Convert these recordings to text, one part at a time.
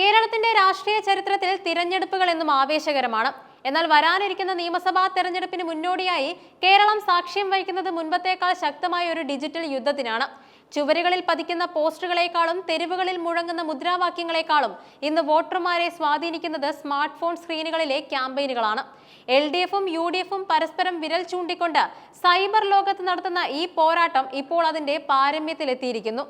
കേരളത്തിന്റെ രാഷ്ട്രീയ ചരിത്രത്തിൽ തിരഞ്ഞെടുപ്പുകൾ എന്നും ആവേശകരമാണ്. എന്നാൽ വരാനിരിക്കുന്ന നിയമസഭാ തെരഞ്ഞെടുപ്പിന് മുന്നോടിയായി കേരളം സാക്ഷ്യം വഹിക്കുന്നത് മുൻപത്തേക്കാൾ ശക്തമായ ഒരു ഡിജിറ്റൽ യുദ്ധത്തിനാണ്. ചുവരുകളിൽ പതിക്കുന്ന പോസ്റ്ററുകളെക്കാളും തെരുവുകളിൽ മുഴങ്ങുന്ന മുദ്രാവാക്യങ്ങളെക്കാളും ഇന്ന് വോട്ടർമാരെ സ്വാധീനിക്കുന്നത് സ്മാർട്ട് ഫോൺ സ്ക്രീനുകളിലെ ക്യാമ്പയിനുകളാണ്. LDFും UDFും പരസ്പരം വിരൽ ചൂണ്ടിക്കൊണ്ട് സൈബർ ലോകത്ത് നടത്തുന്ന ഈ പോരാട്ടം ഇപ്പോൾ അതിന്റെ പാരമ്യത്തിലെത്തിയിരിക്കുന്നു.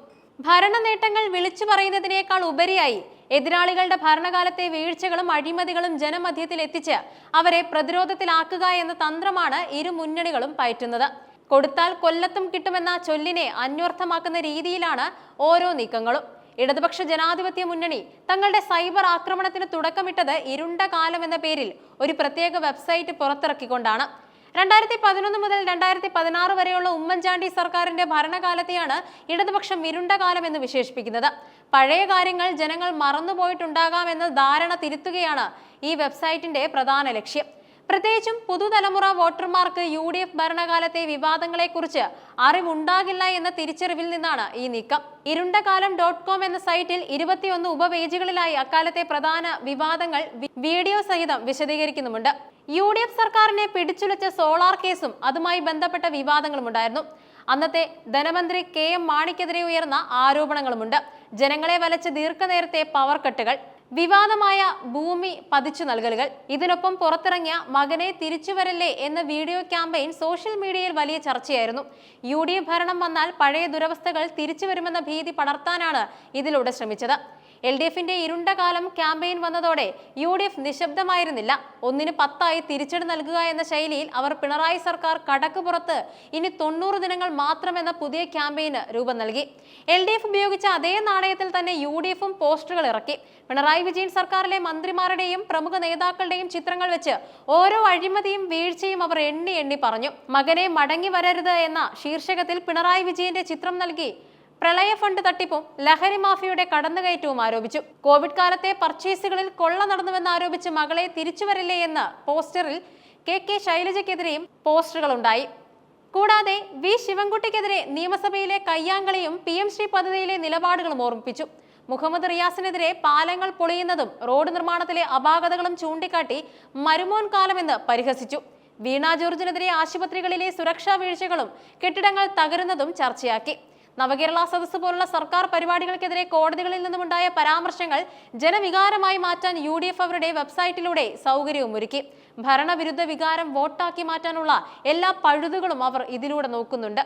ഭരണ നേട്ടങ്ങൾ വിളിച്ചു പറയുന്നതിനേക്കാൾ ഉപരിയായി എതിരാളികളുടെ ഭരണകാലത്തെ വീഴ്ചകളും അഴിമതികളും ജനമധ്യത്തിൽ എത്തിച്ച് അവരെ പ്രതിരോധത്തിലാക്കുക എന്ന തന്ത്രമാണ് ഇരു മുന്നണികളും പയറ്റുന്നത്. കൊടുത്താൽ കൊല്ലത്തും കിട്ടുമെന്ന ചൊല്ലിനെ അന്വർത്ഥമാക്കുന്ന രീതിയിലാണ് ഓരോ നീക്കങ്ങളും. ഇടതുപക്ഷ ജനാധിപത്യ മുന്നണി തങ്ങളുടെ സൈബർ ആക്രമണത്തിന് തുടക്കമിട്ടത് ഇരുണ്ട കാലം എന്ന പേരിൽ ഒരു പ്രത്യേക വെബ്സൈറ്റ് പുറത്തിറക്കിക്കൊണ്ടാണ്. 2011 മുതൽ 2016 വരെയുള്ള ഉമ്മൻചാണ്ടി സർക്കാരിന്റെ ഭരണകാലത്തെയാണ് ഇടതുപക്ഷം ഇരുണ്ട കാലം എന്ന് വിശേഷിപ്പിക്കുന്നത്. പഴയ കാര്യങ്ങൾ ജനങ്ങൾ മറന്നുപോയിട്ടുണ്ടാകാമെന്ന ധാരണ തിരുത്തുകയാണ് ഈ വെബ്സൈറ്റിന്റെ പ്രധാന ലക്ഷ്യം. പ്രത്യേകിച്ചും പുതുതലമുറ വോട്ടർമാർക്ക് UDF ഭരണകാലത്തെ വിവാദങ്ങളെക്കുറിച്ച് അറിവുണ്ടാകില്ല എന്ന തിരിച്ചറിവിൽ നിന്നാണ് ഈ നീക്കം. ഇരുണ്ടകാലം.com എന്ന സൈറ്റിൽ 21 ഉപപേജുകളിലായി അക്കാലത്തെ പ്രധാന വിവാദങ്ങൾ വീഡിയോ സഹിതം വിശദീകരിക്കുന്നുമുണ്ട്. UDF സർക്കാരിനെ പിടിച്ചുലച്ച സോളാർ കേസും അതുമായി ബന്ധപ്പെട്ട വിവാദങ്ങളും ഉണ്ടായിരുന്നു. അന്നത്തെ ധനമന്ത്രി KM മാണിക്കെതിരെ ഉയർന്ന ആരോപണങ്ങളുമുണ്ട്. ജനങ്ങളെ വലച്ച ദീർഘനേരത്തെ പവർ കട്ടുകൾ, വിവാദമായ ഭൂമി പതിച്ചു നൽകലുകൾ, ഇതിനൊപ്പം പുറത്തിറങ്ങിയ മകനെ തിരിച്ചുവരല്ലേ എന്ന വീഡിയോ ക്യാമ്പയിൻ സോഷ്യൽ മീഡിയയിൽ വലിയ ചർച്ചയായിരുന്നു. UDF ഭരണം വന്നാൽ പഴയ ദുരവസ്ഥകൾ തിരിച്ചു വരുമെന്ന ഭീതി പടർത്താനാണ് ഇതിലൂടെ ശ്രമിച്ചത്. LDFിന്റെ ഇരുണ്ട കാലം ക്യാമ്പയിൻ വന്നതോടെ UDF നിശബ്ദമായിരുന്നില്ല. 1ന് 10 തിരിച്ചടി നൽകുക എന്ന ശൈലിയിൽ അവർ പിണറായി സർക്കാർ കടക്ക് പുറത്ത് ഇനി 90 ദിനങ്ങൾ മാത്രമെന്ന പുതിയ ക്യാമ്പയിന് രൂപം നൽകി. LDF ഉപയോഗിച്ച അതേ നാണയത്തിൽ തന്നെ UDFും പോസ്റ്ററുകൾ ഇറക്കി. പിണറായി വിജയൻ സർക്കാരിലെ മന്ത്രിമാരുടെയും പ്രമുഖ നേതാക്കളുടെയും ചിത്രങ്ങൾ വെച്ച് ഓരോ അഴിമതിയും വീഴ്ചയും അവർ എണ്ണി എണ്ണി പറഞ്ഞു. മകനെ മടങ്ങി വരരുത് എന്ന ശീർഷകത്തിൽ പിണറായി വിജയന്റെ ചിത്രം നൽകി പ്രളയ ഫണ്ട് തട്ടിപ്പും ലഹരി മാഫിയയുടെ കടന്നുകയറ്റവും ആരോപിച്ചു. കോവിഡ് കാലത്തെ പർച്ചേസുകളിൽ കൊള്ള നടന്നുവെന്നാരോപിച്ച് മകളെ തിരിച്ചുവരില്ലേ എന്ന പോസ്റ്ററിൽ KK ശൈലജയ്ക്കെതിരെയും പോസ്റ്ററുകൾ ഉണ്ടായി. കൂടാതെ V ശിവൻകുട്ടിക്കെതിരെ നിയമസഭയിലെ കയ്യാങ്കളിയും PM ശ്രീ പദ്ധതിയിലെ നിലപാടുകളും ഓർമ്മിപ്പിച്ചു. മുഹമ്മദ് റിയാസിനെതിരെ പാലങ്ങൾ പൊളിയുന്നതും റോഡ് നിർമ്മാണത്തിലെ അപാകതകളും ചൂണ്ടിക്കാട്ടി മരുമോൻ കാലമെന്ന് പരിഹസിച്ചു. വീണ ജോർജിനെതിരെ ആശുപത്രികളിലെ സുരക്ഷാ വീഴ്ചകളും കെട്ടിടങ്ങൾ തകരുന്നതും ചർച്ചയാക്കി. നവകേരള സദസ് പോലുള്ള സർക്കാർ പരിപാടികൾക്കെതിരെ കോടതികളിൽ നിന്നുമുണ്ടായ പരാമർശങ്ങൾ ജനവികാരമായി മാറ്റാൻ UDF അവരുടെ വെബ്സൈറ്റിലൂടെ സൗകര്യവും ഒരുക്കി. ഭരണവിരുദ്ധ വികാരം വോട്ടാക്കി മാറ്റാനുള്ള എല്ലാ പഴുതുകളും അവർ ഇതിലൂടെ നോക്കുന്നുണ്ട്.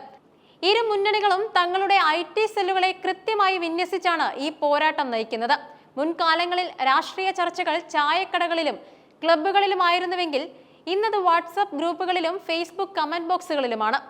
ഇരു മുന്നണികളും തങ്ങളുടെ IT സെല്ലുകളെ കൃത്യമായി വിന്യസിച്ചാണ് ഈ പോരാട്ടം നയിക്കുന്നത്. മുൻകാലങ്ങളിൽ രാഷ്ട്രീയ ചർച്ചകൾ ചായക്കടകളിലും ക്ലബ്ബുകളിലുമായിരുന്നുവെങ്കിൽ ഇന്നത് വാട്സാപ്പ് ഗ്രൂപ്പുകളിലും ഫേസ്ബുക്ക് കമന്റ് ബോക്സുകളിലുമാണ്.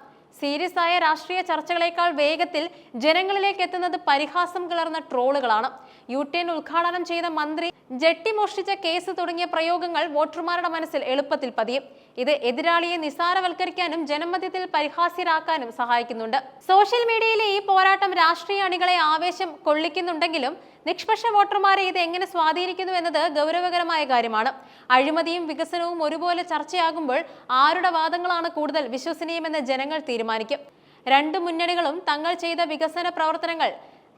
സീരിയസ് ആയ രാഷ്ട്രീയ ചർച്ചകളേക്കാൾ വേഗത്തിൽ ജനങ്ങളിലേക്ക് എത്തുന്നത് പരിഹാസം കലർന്ന ട്രോളുകളാണ്. U-turn ഉദ്ഘാടനം ചെയ്ത മന്ത്രി ജെട്ടി മോഷ്ടിച്ച കേസ് തുടങ്ങിയ പ്രയോഗങ്ങൾ വോട്ടർമാരുടെ മനസ്സിൽ എളുപ്പത്തിൽ പതിയും. ഇത് എതിരാളിയെ നിസാരവൽക്കരിക്കാനും ജനമധ്യത്തിൽ പരിഹാസ്യരാക്കാനും സഹായിക്കുന്നുണ്ട്. സോഷ്യൽ മീഡിയയിലെ ഈ പോരാട്ടം രാഷ്ട്രീയ അണികളെ ആവേശം കൊള്ളിക്കുന്നുണ്ടെങ്കിലും നിഷ്പക്ഷ വോട്ടർമാരെ ഇത് എങ്ങനെ സ്വാധീനിക്കുന്നു എന്നത് ഗൗരവകരമായ കാര്യമാണ്. അഴിമതിയും വികസനവും ഒരുപോലെ ചർച്ചയാകുമ്പോൾ ആരുടെ വാദങ്ങളാണ് കൂടുതൽ വിശ്വസനീയമെന്ന് ജനങ്ങൾ തീരുമാനിക്കും. രണ്ട് മുന്നണികളും തങ്ങൾ ചെയ്ത വികസന പ്രവർത്തനങ്ങൾ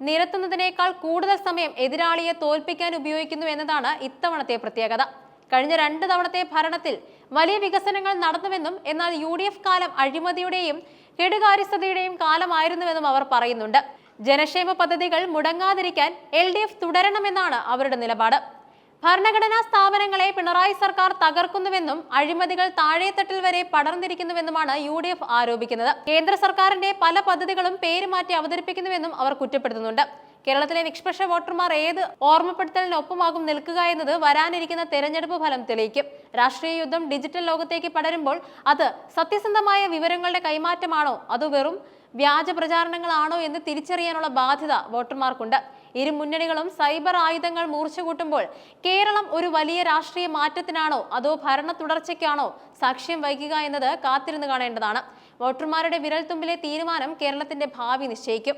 നിരത്തുന്നതിനേക്കാൾ കൂടുതൽ സമയം എതിരാളിയെ തോൽപ്പിക്കാൻ ഉപയോഗിക്കുന്നു എന്നതാണ് ഇത്തവണത്തെ പ്രത്യേകത. കഴിഞ്ഞ 2 തവണത്തെ ഭരണത്തിൽ വലിയ വികസനങ്ങൾ നടന്നുവെന്നും എന്നാൽ UDF കാലം അഴിമതിയുടെയും കെടുകാര്യസ്ഥതയുടെയും കാലമായിരുന്നുവെന്നും അവർ പറയുന്നുണ്ട്. ജനക്ഷേമ പദ്ധതികൾ മുടങ്ങാതിരിക്കാൻ LDF തുടരണമെന്നാണ് അവരുടെ നിലപാട്. ഭരണഘടനാ സ്ഥാപനങ്ങളെ പിണറായി സർക്കാർ തകർക്കുന്നുവെന്നും അഴിമതികൾ താഴെത്തട്ടിൽ വരെ പടർന്നിരിക്കുന്നുവെന്നുമാണ് UDF ആരോപിക്കുന്നത്. കേന്ദ്ര സർക്കാരിന്റെ പല പദ്ധതികളും പേരുമാറ്റി അവതരിപ്പിക്കുന്നുവെന്നും അവർ കുറ്റപ്പെടുത്തുന്നുണ്ട്. കേരളത്തിലെ നിഷ്പക്ഷ വോട്ടർമാർ ഏത് ഓർമ്മപ്പെടുത്തലിനൊപ്പമാകും നിൽക്കുക എന്നത് വരാനിരിക്കുന്ന തെരഞ്ഞെടുപ്പ് ഫലം തെളിയിക്കും. രാഷ്ട്രീയ യുദ്ധം ഡിജിറ്റൽ ലോകത്തേക്ക് പടരുമ്പോൾ അത് സത്യസന്ധമായ വിവരങ്ങളുടെ കൈമാറ്റമാണോ അതോ വെറും വ്യാജ പ്രചാരണങ്ങളാണോ എന്ന് തിരിച്ചറിയാനുള്ള ബാധ്യത വോട്ടർമാർക്കുണ്ട്. ഇരു മുന്നണികളും സൈബർ ആയുധങ്ങൾ മൂർച്ച കൂട്ടുമ്പോൾ കേരളം ഒരു വലിയ രാഷ്ട്രീയ മാറ്റത്തിനാണോ അതോ ഭരണ തുടർച്ചയ്ക്കാണോ സാക്ഷ്യം വഹിക്കുക എന്നത് കാത്തിരുന്ന് കാണേണ്ടതാണ്. വോട്ടർമാരുടെ വിരൽത്തുമ്പിലെ തീരുമാനം കേരളത്തിന്റെ ഭാവി നിശ്ചയിക്കും.